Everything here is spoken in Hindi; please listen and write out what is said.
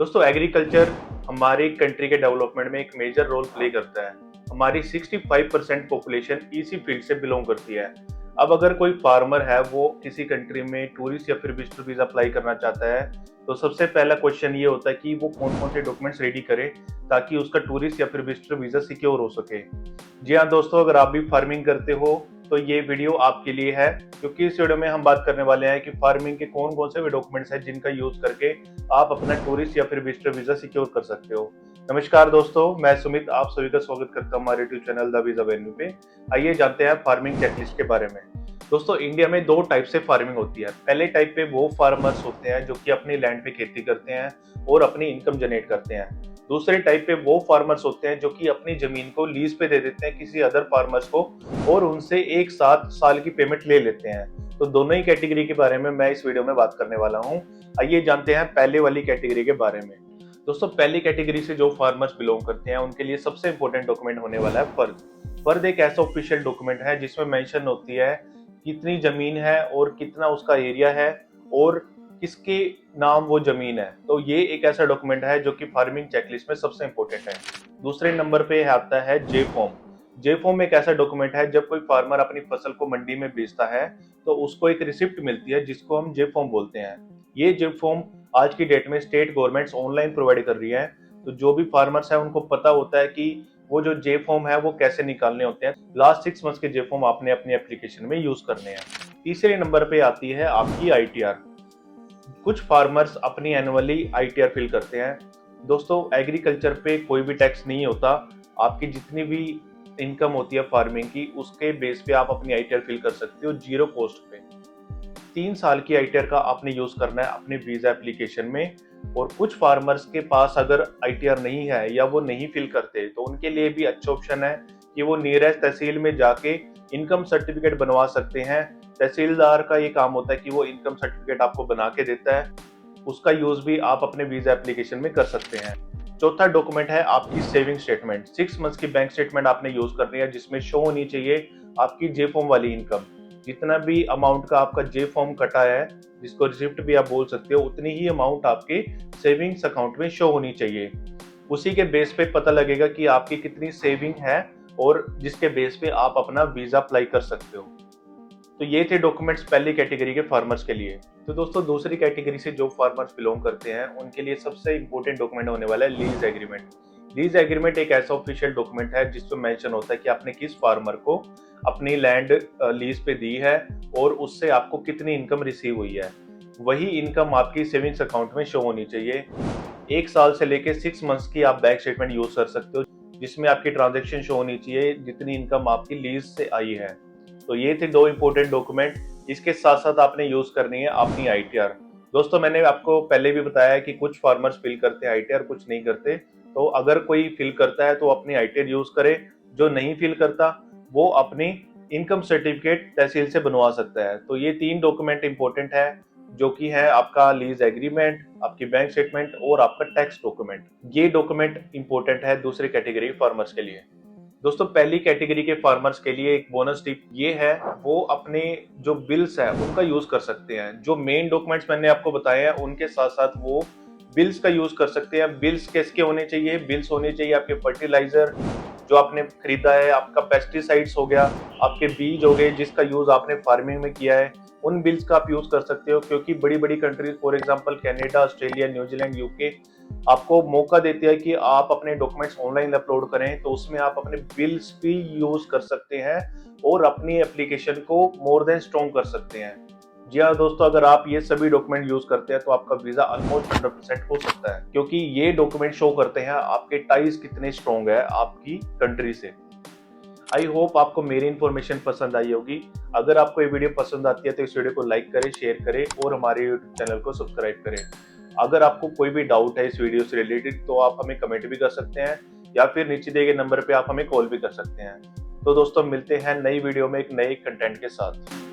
दोस्तों एग्रीकल्चर हमारी कंट्री के डेवलपमेंट में एक मेजर रोल प्ले करता है। हमारी 65% पॉपुलेशन इसी फील्ड से बिलोंग करती है। अब अगर कोई फार्मर है वो किसी कंट्री में टूरिस्ट या फिर विजिटर वीजा अप्लाई करना चाहता है, तो सबसे पहला क्वेश्चन ये होता है कि वो कौन कौन से डॉक्यूमेंट्स रेडी करे ताकि उसका टूरिस्ट या फिर विजिटर वीजा सिक्योर हो सके। जी हाँ दोस्तों, अगर आप भी फार्मिंग करते हो तो ये वीडियो आपके लिए है, क्योंकि इस वीडियो में हम बात करने वाले हैं कि फार्मिंग के कौन कौन से डॉक्यूमेंट्स हैं जिनका यूज करके आप अपना टूरिस्ट या फिर विजिटर वीजा सिक्योर कर सकते हो। नमस्कार दोस्तों, मैं सुमित आप सभी का स्वागत करता हूँ हमारे YouTube channel the visa venue पे। आइए जानते हैं फार्मिंग चेकलिस्ट के बारे में। दोस्तों इंडिया में दो टाइप से फार्मिंग होती है। पहले टाइप पे वो फार्मर्स होते हैं जो कि अपनी लैंड पे खेती करते हैं और अपनी इनकम जनरेट करते हैं। दूसरे टाइप पे वो फार्मर्स होते हैं जो कि अपनी जमीन को लीज पे दे देते हैं किसी अदर फार्मर्स को और उनसे एक साथ साल की पेमेंट ले लेते हैं। तो दोनों ही कैटेगरी के बारे में मैं इस वीडियो में बात करने वाला हूँ। आइए जानते हैं पहले वाली कैटेगरी के बारे में। दोस्तों पहली कैटेगरी से जो फार्मर्स बिलोंग करते हैं उनके लिए सबसे इंपॉर्टेंट डॉक्यूमेंट होने वाला है फर्ज। फर्ज एक ऐसा ऑफिशियल डॉक्यूमेंट है जिसमें मेंशन होती है कितनी जमीन है और कितना उसका एरिया है और किसके नाम वो जमीन है। तो ये एक ऐसा डॉक्यूमेंट है जो कि फार्मिंग चेकलिस्ट में सबसे इंपॉर्टेंट है। दूसरे नंबर पे आता है जे फॉर्म। जे फॉर्म एक ऐसा डॉक्यूमेंट है जब कोई फार्मर अपनी फसल को मंडी में बेचता है तो उसको एक रिसिप्ट मिलती है जिसको हम जे फॉर्म बोलते हैं। ये जे फॉर्म आज की डेट में स्टेट गवर्नमेंट्स ऑनलाइन प्रोवाइड कर रही है, तो जो भी फार्मर्स है उनको पता होता है कि वो जो जे फॉर्म है वो कैसे निकालने होते हैं। लास्ट 6 मंथ्स के जे फॉर्म आपने अपनी एप्लीकेशन में यूज करने हैं। तीसरे नंबर पे आती है आपकी आईटीआर। कुछ फार्मर्स अपनी एनुअली आईटीआर फिल करते हैं। दोस्तों एग्रीकल्चर पे कोई भी टैक्स नहीं होता। आपकी जितनी भी इनकम होती है फार्मिंग की उसके बेस पे आप अपनी आईटीआर फिल कर सकते हो जीरो कॉस्ट पे। 3 साल की आईटीआर का आपने यूज करना है अपने वीजा एप्लीकेशन में। और कुछ फार्मर्स के पास अगर आईटीआर नहीं है या वो नहीं फिल करते तो उनके लिए भी अच्छा ऑप्शन है कि वो नियरेस्ट तहसील में जाके इनकम सर्टिफिकेट बनवा सकते हैं। तहसीलदार का ये काम होता है कि वो इनकम सर्टिफिकेट आपको बना के देता है, उसका यूज भी आप अपने वीजा एप्लीकेशन में कर सकते हैं। चौथा डॉक्यूमेंट है आपकी सेविंग स्टेटमेंट। 6 मंथ्स की बैंक स्टेटमेंट आपने यूज करनी है जिसमें शो होनी चाहिए आपकी जे फॉर्म वाली इनकम। जितना भी अमाउंट का आपका जे फॉर्म कटा है, जिसको रिसिप्ट भी आप बोल सकते हो, उतनी ही अमाउंट आपके सेविंग्स अकाउंट में शो होनी चाहिए। उसी के बेस पे पता लगेगा कि आपकी कितनी सेविंग है और जिसके बेस पे आप अपना वीजा अप्लाई कर सकते हो। तो ये थे डॉक्यूमेंट्स पहली कैटेगरी के फार्मर्स के लिए। तो दोस्तों दूसरी कैटेगरी से जो फार्मर्स बिलोंग करते हैं उनके लिए सबसे इंपॉर्टेंट डॉक्यूमेंट होने वाला है लीज एग्रीमेंट। लीज एग्रीमेंट एक ऐसा ऑफिशियल डॉक्यूमेंट है जिसमें मेंशन होता है कि आपने किस फार्मर को अपनी लैंड लीज पे दी है और उससे आपको कितनी इनकम रिसीव हुई है। वही इनकम आपकी सेविंग्स अकाउंट में शो होनी चाहिए। 1 साल से लेके 6 मंथ्स की आप बैंक स्टेटमेंट यूज कर सकते हो जिसमें आपकी ट्रांजेक्शन शो होनी चाहिए जितनी इनकम आपकी लीज से आई है। तो ये थे दो इंपॉर्टेंट डॉक्यूमेंट। इसके साथ साथ आपने यूज करनी है अपनी आईटीआर। दोस्तों मैंने आपको पहले भी बताया है कि कुछ फार्मर्स फिल करते हैं आईटीआर, कुछ नहीं करते। तो अगर कोई फिल करता है तो अपनी आईटीआर यूज करे, जो नहीं फिल करता वो अपनी इनकम सर्टिफिकेट तहसील से बनवा सकता है। तो ये 3 डॉक्यूमेंट इंपॉर्टेंट है जो कि है आपका लीज एग्रीमेंट, आपकी बैंक स्टेटमेंट और आपका टैक्स डॉक्यूमेंट। ये डॉक्यूमेंट इंपॉर्टेंट है दूसरी कैटेगरी फार्मर्स के लिए। दोस्तों पहली कैटेगरी के फार्मर्स के लिए एक बोनस टिप ये है, वो अपने जो बिल्स है उनका यूज कर सकते हैं। जो मेन डॉक्यूमेंट्स मैंने आपको बताए हैं उनके साथ साथ वो बिल्स का यूज कर सकते हैं। बिल्स किसके होने चाहिए? बिल्स होने चाहिए आपके फर्टिलाइजर जो आपने खरीदा है, आपका पेस्टिसाइड्स हो गया, आपके बीज हो गए जिसका यूज आपने फार्मिंग में किया है, उन बिल्स का आप यूज कर सकते हो। क्योंकि बड़ी बड़ी countries for example Canada, Australia, New Zealand, UK आपको मौका देती है कि आप अपने डॉक्यूमेंट्स ऑनलाइन अपलोड करें, तो उसमें आप अपने बिल्स भी यूज कर सकते हैं और अपनी एप्लीकेशन को मोर देन स्ट्रॉन्ग कर सकते हैं। जी हाँ दोस्तों, अगर आप ये सभी डॉक्यूमेंट यूज करते हैं तो आपका वीजा ऑलमोस्ट 100% हो सकता है, क्योंकि ये डॉक्यूमेंट शो करते हैं आपके टाइज कितने स्ट्रॉन्ग है आपकी कंट्री से। आई होप आपको मेरी इन्फॉर्मेशन पसंद आई होगी। अगर आपको ये वीडियो पसंद आती है तो इस वीडियो को लाइक करें, शेयर करें और हमारे यूट्यूब चैनल को सब्सक्राइब करें। अगर आपको कोई भी डाउट है इस वीडियो से रिलेटेड तो आप हमें कमेंट भी कर सकते हैं या फिर नीचे दिए गए नंबर पे आप हमें कॉल भी कर सकते हैं। तो दोस्तों मिलते हैं नई वीडियो में एक नए कंटेंट के साथ।